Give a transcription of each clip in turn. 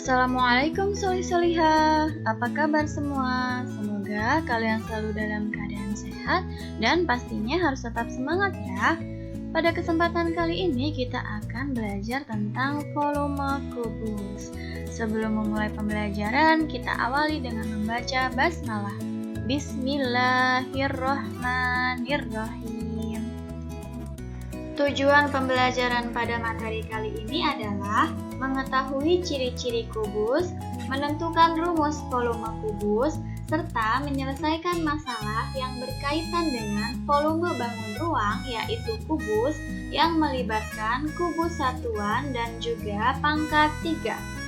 Assalamualaikum solih-solihah, apa kabar semua? Semoga kalian selalu dalam keadaan sehat dan pastinya harus tetap semangat ya. Pada kesempatan kali ini kita akan belajar tentang volume kubus. Sebelum memulai pembelajaran, kita awali dengan membaca basmalah. Bismillahirrohmanirrohim. Tujuan pembelajaran pada materi kali ini adalah mengetahui ciri-ciri kubus, menentukan rumus volume kubus, serta menyelesaikan masalah yang berkaitan dengan volume bangun ruang, yaitu kubus yang melibatkan kubus satuan dan juga pangkat 3.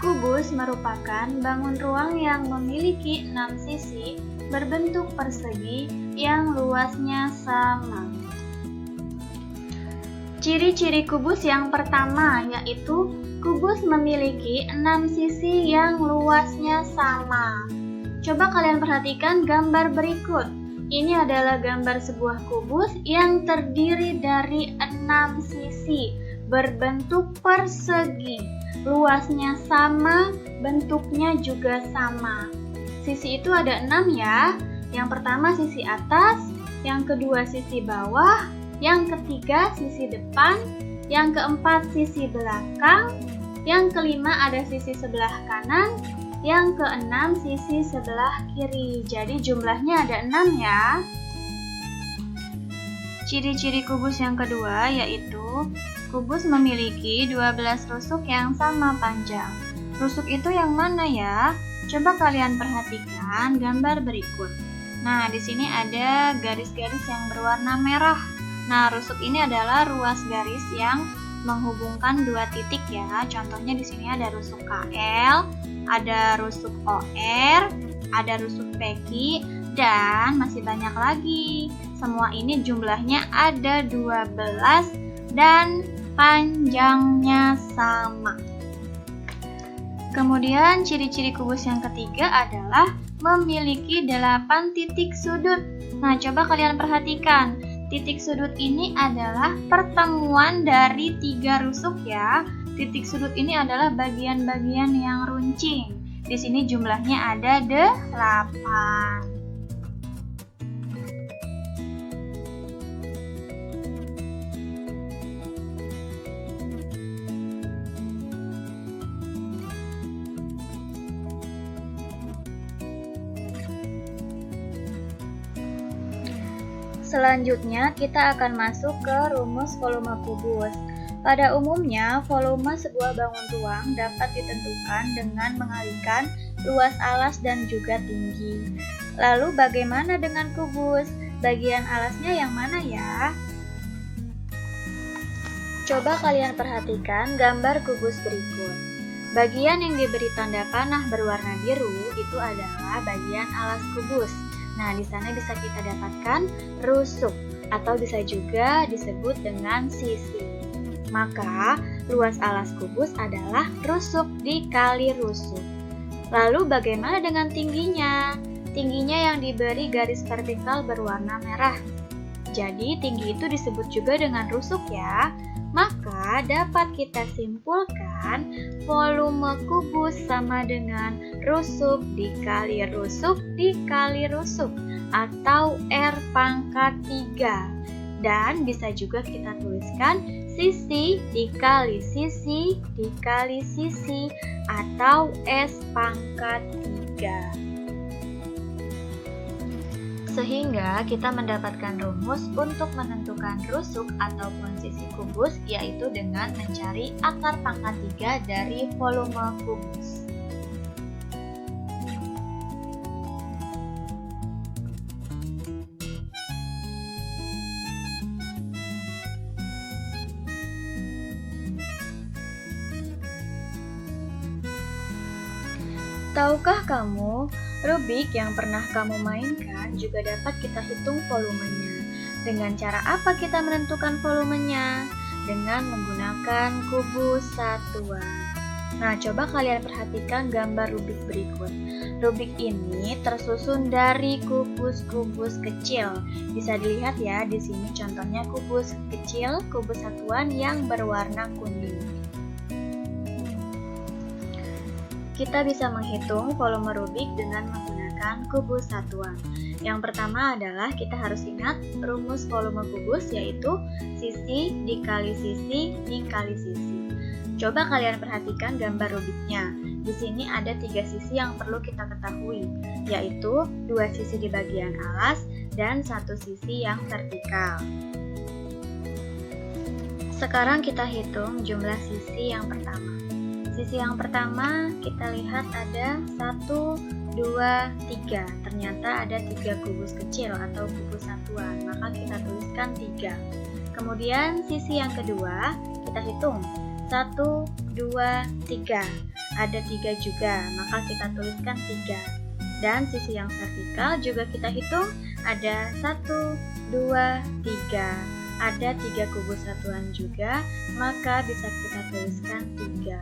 Kubus merupakan bangun ruang yang memiliki 6 sisi berbentuk persegi yang luasnya sama. Ciri-ciri kubus yang pertama yaitu kubus memiliki 6 sisi yang luasnya sama. Coba kalian perhatikan gambar berikut. Ini adalah gambar sebuah kubus yang terdiri dari 6 sisi berbentuk persegi. Luasnya sama, bentuknya juga sama. Sisi itu ada 6 ya. Yang pertama sisi atas, yang kedua sisi bawah, yang ketiga sisi depan, yang keempat sisi belakang, yang kelima ada sisi sebelah kanan, yang keenam sisi sebelah kiri. Jadi jumlahnya ada 6 ya. Ciri-ciri kubus yang kedua yaitu kubus memiliki 12 rusuk yang sama panjang. Rusuk itu yang mana ya? Coba kalian perhatikan gambar berikut. Nah, di sini ada garis-garis yang berwarna merah. Nah, rusuk ini adalah ruas garis yang menghubungkan dua titik ya. Contohnya di sini ada rusuk KL, ada rusuk OR, ada rusuk PQ, dan masih banyak lagi. Semua ini jumlahnya ada 12 dan panjangnya sama. Kemudian ciri-ciri kubus yang ketiga adalah memiliki 8 titik sudut. Nah, coba kalian perhatikan. Titik sudut ini adalah pertemuan dari 3 rusuk ya. Titik sudut ini adalah bagian-bagian yang runcing. Di sini jumlahnya ada 8. Selanjutnya, kita akan masuk ke rumus volume kubus. Pada umumnya, volume sebuah bangun ruang dapat ditentukan dengan mengalihkan luas alas dan juga tinggi. Lalu bagaimana dengan kubus? Bagian alasnya yang mana ya? Coba kalian perhatikan gambar kubus berikut. Bagian yang diberi tanda panah berwarna biru itu adalah bagian alas kubus. Nah, di sana bisa kita dapatkan rusuk atau bisa juga disebut dengan sisi. Maka, luas alas kubus adalah rusuk dikali rusuk. Lalu bagaimana dengan tingginya? Tingginya yang diberi garis vertikal berwarna merah. Jadi, tinggi itu disebut juga dengan rusuk ya. Maka, dapat kita simpulkan volume kubus sama dengan rusuk dikali rusuk dikali rusuk atau R pangkat 3. Dan bisa juga kita tuliskan sisi dikali sisi dikali sisi atau S pangkat 3. Sehingga kita mendapatkan rumus untuk menentukan rusuk ataupun sisi kubus, yaitu dengan mencari akar pangkat 3 dari volume kubus. Tahukah kamu, Rubik yang pernah kamu mainkan juga dapat kita hitung volumenya. Dengan cara apa kita menentukan volumenya? Dengan menggunakan kubus satuan. Nah, coba kalian perhatikan gambar Rubik berikut. Rubik ini tersusun dari kubus-kubus kecil. Bisa dilihat ya, di sini contohnya kubus kecil, kubus satuan yang berwarna kuning. Kita bisa menghitung volume Rubik dengan menggunakan kubus satuan. Yang pertama adalah kita harus ingat rumus volume kubus, yaitu sisi dikali sisi dikali sisi. Coba kalian perhatikan gambar Rubiknya. Di sini ada 3 sisi yang perlu kita ketahui, yaitu 2 sisi di bagian alas dan 1 sisi yang vertikal. Sekarang kita hitung jumlah sisi yang pertama. Sisi yang pertama kita lihat ada 1, 2, 3. Ternyata ada 3 kubus kecil atau kubus satuan, maka kita tuliskan 3. Kemudian sisi yang kedua kita hitung 1, 2, 3. Ada 3 juga, maka kita tuliskan 3. Dan sisi yang vertikal juga kita hitung ada 1, 2, 3. Ada 3 kubus satuan juga, maka bisa kita tuliskan 3.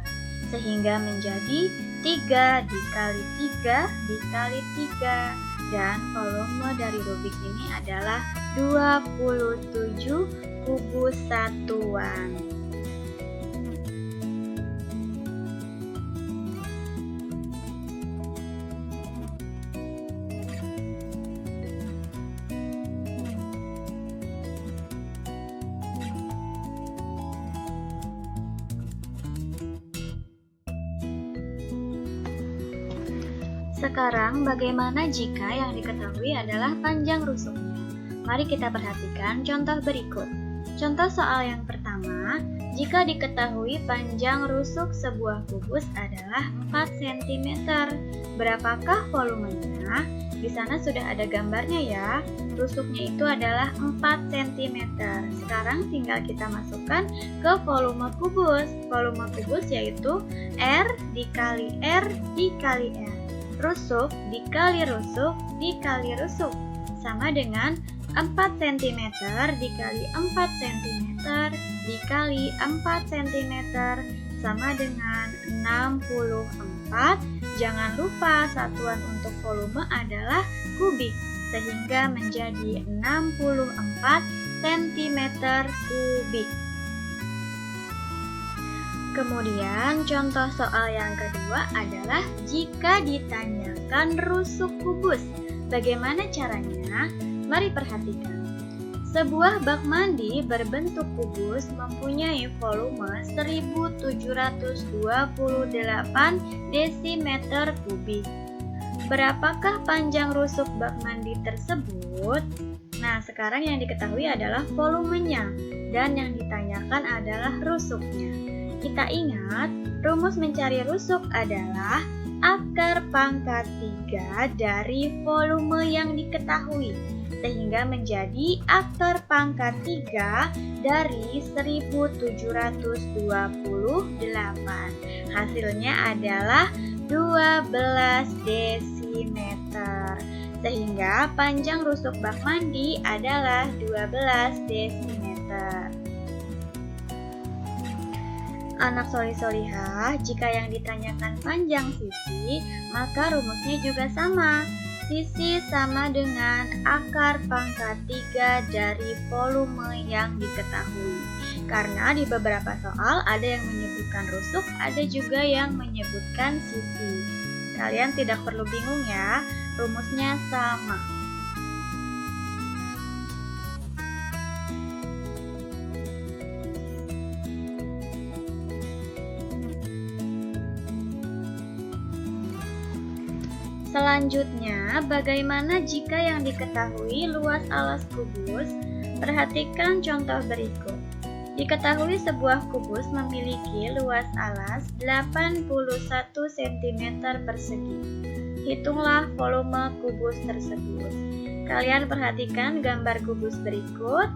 Sehingga menjadi 3 dikali 3 dikali 3. Dan volume dari Rubik ini adalah 27 kubus satuan. Sekarang, bagaimana jika yang diketahui adalah panjang rusuknya? Mari kita perhatikan contoh berikut. Contoh soal yang pertama, jika diketahui panjang rusuk sebuah kubus adalah 4 cm, berapakah volumenya? Di sana sudah ada gambarnya ya. Rusuknya itu adalah 4 cm. Sekarang tinggal kita masukkan ke volume kubus. Volume kubus yaitu R dikali R dikali R. Rusuk dikali rusuk dikali rusuk sama dengan 4 cm dikali 4 cm dikali 4 cm sama dengan 64. Jangan lupa satuan untuk volume adalah kubik, sehingga menjadi 64 cm kubik. Kemudian contoh soal yang kedua adalah jika ditanyakan rusuk kubus. Bagaimana caranya? Mari perhatikan. Sebuah bak mandi berbentuk kubus mempunyai volume 1728 desimeter kubik. Berapakah panjang rusuk bak mandi tersebut? Nah, sekarang yang diketahui adalah volumenya dan yang ditanyakan adalah rusuknya. Kita ingat, rumus mencari rusuk adalah akar pangkat 3 dari volume yang diketahui, sehingga menjadi akar pangkat 3 dari 1728. Hasilnya adalah 12 desimeter. Sehingga panjang rusuk bak mandi adalah 12 desimeter. Anak solih-solihah, jika yang ditanyakan panjang sisi, maka rumusnya juga sama. Sisi sama dengan akar pangkat 3 dari volume yang diketahui. Karena di beberapa soal ada yang menyebutkan rusuk, ada juga yang menyebutkan sisi. Kalian tidak perlu bingung ya, rumusnya sama. Selanjutnya, bagaimana jika yang diketahui luas alas kubus? Perhatikan contoh berikut. Diketahui sebuah kubus memiliki luas alas 81 cm persegi. Hitunglah volume kubus tersebut. Kalian perhatikan gambar kubus berikut.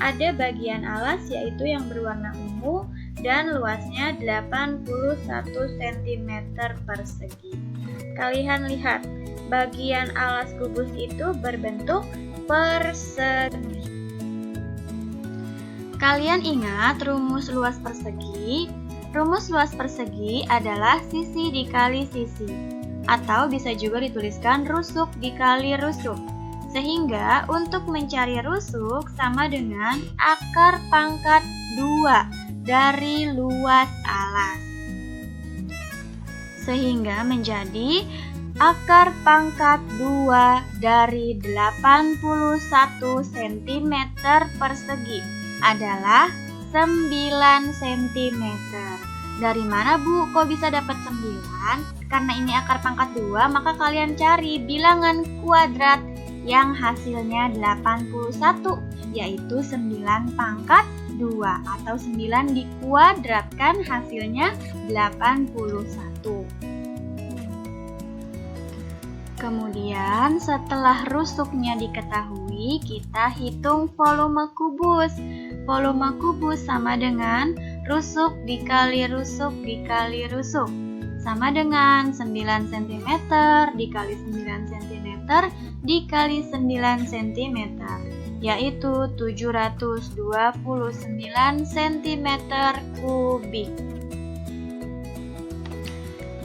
Ada bagian alas yaitu yang berwarna ungu dan luasnya 81 cm persegi. Kalian lihat, bagian alas kubus itu berbentuk persegi. Kalian ingat rumus luas persegi? Rumus luas persegi adalah sisi dikali sisi, atau bisa juga dituliskan rusuk dikali rusuk. Sehingga untuk mencari rusuk sama dengan akar pangkat 2 dari luas alas. Sehingga menjadi akar pangkat 2 dari 81 cm persegi adalah 9 cm. Dari mana Bu? Kok bisa dapat 9? Karena ini akar pangkat 2, maka kalian cari bilangan kuadrat yang hasilnya 81, yaitu 9 pangkat 2 atau 9 dikuadratkan hasilnya 81. Kemudian setelah rusuknya diketahui, kita hitung volume kubus. Volume kubus sama dengan rusuk dikali rusuk dikali rusuk. Sama dengan 9 cm dikali 9 cm dikali 9 cm, yaitu 729 cm kubik.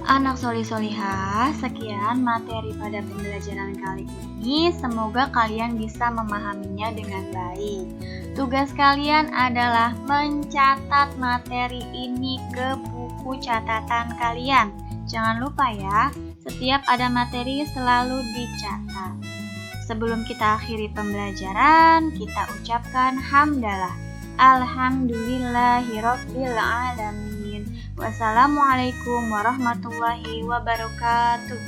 Anak solih-solihah, sekian materi pada pembelajaran kali ini. Semoga kalian bisa memahaminya dengan baik. Tugas kalian adalah mencatat materi ini ke buku catatan kalian. Jangan lupa ya, setiap ada materi selalu dicatat. Sebelum kita akhiri pembelajaran, kita ucapkan hamdalah. Alhamdulillahirabbil alamin. Wassalamualaikum warahmatullahi wabarakatuh.